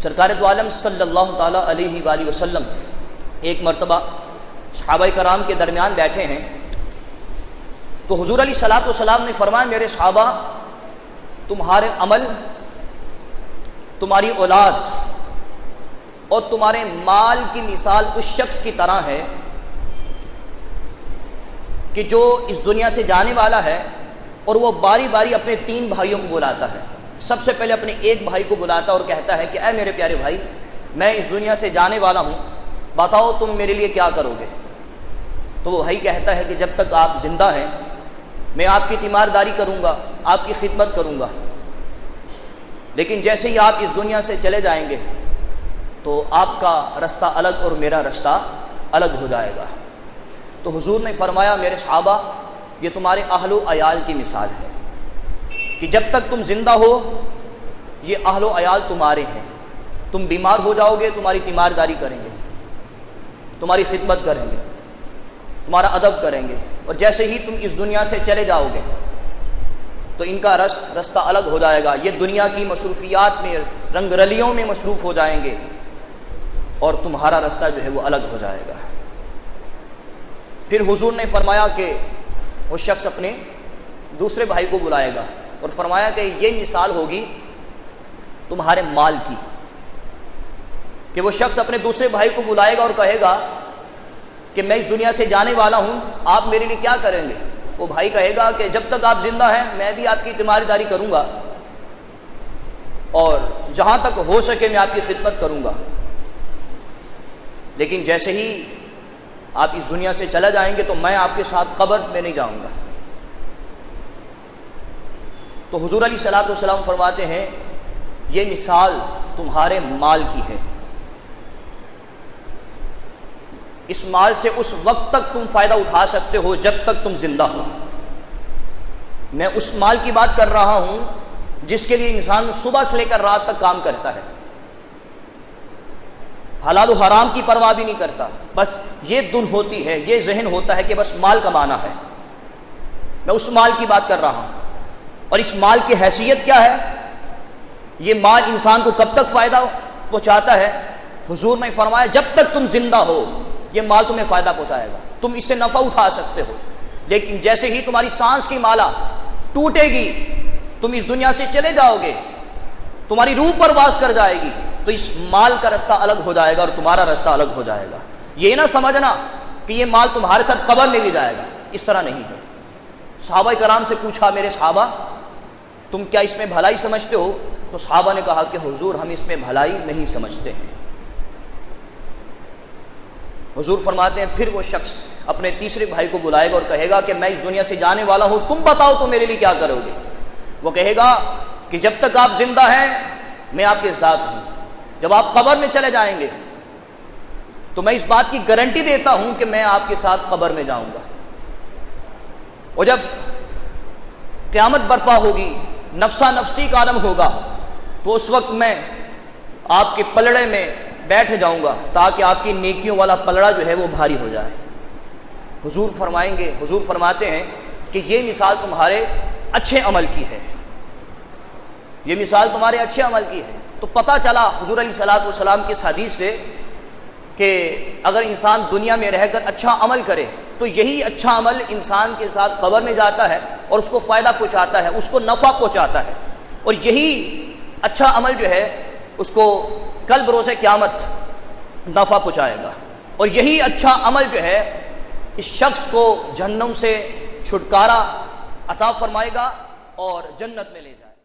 سرکار دو عالم صلی اللہ تعالیٰ علیہ وآلہ وسلم ایک مرتبہ صحابہ کرام کے درمیان بیٹھے ہیں، تو حضور علیہ الصلوۃ والسلام نے فرمایا میرے صحابہ، تمہارے عمل، تمہاری اولاد اور تمہارے مال کی مثال اس شخص کی طرح ہے کہ جو اس دنیا سے جانے والا ہے اور وہ باری باری اپنے 3 بھائیوں کو بلاتا ہے۔ سب سے پہلے اپنے ایک بھائی کو بلاتا اور کہتا ہے کہ اے میرے پیارے بھائی، میں اس دنیا سے جانے والا ہوں، بتاؤ تم میرے لیے کیا کرو گے؟ تو وہ بھائی کہتا ہے کہ جب تک آپ زندہ ہیں میں آپ کی تیمارداری کروں گا، آپ کی خدمت کروں گا، لیکن جیسے ہی آپ اس دنیا سے چلے جائیں گے تو آپ کا رستہ الگ اور میرا رستہ الگ ہو جائے گا۔ تو حضور نے فرمایا میرے صحابہ، یہ تمہارے اہل و عیال کی مثال ہے کہ جب تک تم زندہ ہو یہ اہل و عیال تمہارے ہیں، تم بیمار ہو جاؤ گے تمہاری تیمارداری کریں گے، تمہاری خدمت کریں گے، تمہارا ادب کریں گے، اور جیسے ہی تم اس دنیا سے چلے جاؤ گے تو ان کا رستہ الگ ہو جائے گا، یہ دنیا کی مصروفیات میں رنگ رلیوں میں مصروف ہو جائیں گے اور تمہارا رستہ جو ہے وہ الگ ہو جائے گا۔ پھر حضور نے فرمایا کہ وہ شخص اپنے دوسرے بھائی کو بلائے گا اور فرمایا کہ یہ مثال ہوگی تمہارے مال کی، کہ وہ شخص اپنے دوسرے بھائی کو بلائے گا اور کہے گا کہ میں اس دنیا سے جانے والا ہوں، آپ میرے لیے کیا کریں گے؟ وہ بھائی کہے گا کہ جب تک آپ زندہ ہیں میں بھی آپ کی تیمارداری کروں گا اور جہاں تک ہو سکے میں آپ کی خدمت کروں گا، لیکن جیسے ہی آپ اس دنیا سے چلا جائیں گے تو میں آپ کے ساتھ قبر میں نہیں جاؤں گا۔ تو حضور علیہ الصلوۃ والسلام فرماتے ہیں یہ مثال تمہارے مال کی ہے، اس مال سے اس وقت تک تم فائدہ اٹھا سکتے ہو جب تک تم زندہ ہو۔ میں اس مال کی بات کر رہا ہوں جس کے لیے انسان صبح سے لے کر رات تک کام کرتا ہے، حلال و حرام کی پرواہ بھی نہیں کرتا، بس یہ دن ہوتی ہے، یہ ذہن ہوتا ہے کہ بس مال کمانا ہے۔ میں اس مال کی بات کر رہا ہوں، اور اس مال کی حیثیت کیا ہے؟ یہ مال انسان کو کب تک فائدہ پہنچاتا ہے؟ حضور نے فرمایا جب تک تم زندہ ہو یہ مال تمہیں فائدہ پہنچائے گا، تم اس سے نفع اٹھا سکتے ہو، لیکن جیسے ہی تمہاری سانس کی مالا ٹوٹے گی، تم اس دنیا سے چلے جاؤ گے، تمہاری روح پرواز کر جائے گی، تو اس مال کا رستہ الگ ہو جائے گا اور تمہارا رستہ الگ ہو جائے گا۔ یہ نہ سمجھنا کہ یہ مال تمہارے ساتھ قبر میں بھی جائے گا، اس طرح نہیں ہے۔ صحابہ کرام سے پوچھا میرے صحابہ تم کیا اس میں بھلائی سمجھتے ہو؟ تو صحابہ نے کہا کہ حضور ہم اس میں بھلائی نہیں سمجھتے ہیں۔ حضور فرماتے ہیں پھر وہ شخص اپنے تیسرے بھائی کو بلائے گا اور کہے گا کہ میں اس دنیا سے جانے والا ہوں، تم بتاؤ تو میرے لیے کیا کرو گے؟ وہ کہے گا کہ جب تک آپ زندہ ہیں میں آپ کے ساتھ ہوں، جب آپ قبر میں چلے جائیں گے تو میں اس بات کی گارنٹی دیتا ہوں کہ میں آپ کے ساتھ قبر میں جاؤں گا، اور جب قیامت برپا ہوگی، نفسا نفسی کا عالم ہوگا، تو اس وقت میں آپ کے پلڑے میں بیٹھ جاؤں گا تاکہ آپ کی نیکیوں والا پلڑا جو ہے وہ بھاری ہو جائے۔ حضور فرمائیں گے، حضور فرماتے ہیں کہ یہ مثال تمہارے اچھے عمل کی ہے، یہ مثال تمہارے اچھے عمل کی ہے۔ تو پتہ چلا حضور علیہ الصلوۃ والسلام کی اس حدیث سے کہ اگر انسان دنیا میں رہ کر اچھا عمل کرے تو یہی اچھا عمل انسان کے ساتھ قبر میں جاتا ہے اور اس کو فائدہ پہنچاتا ہے، اس کو نفع پہنچاتا ہے، اور یہی اچھا عمل جو ہے اس کو کل بروز قیامت نفع پہنچائے گا، اور یہی اچھا عمل جو ہے اس شخص کو جہنم سے چھٹکارا عطا فرمائے گا اور جنت میں لے جائے گا۔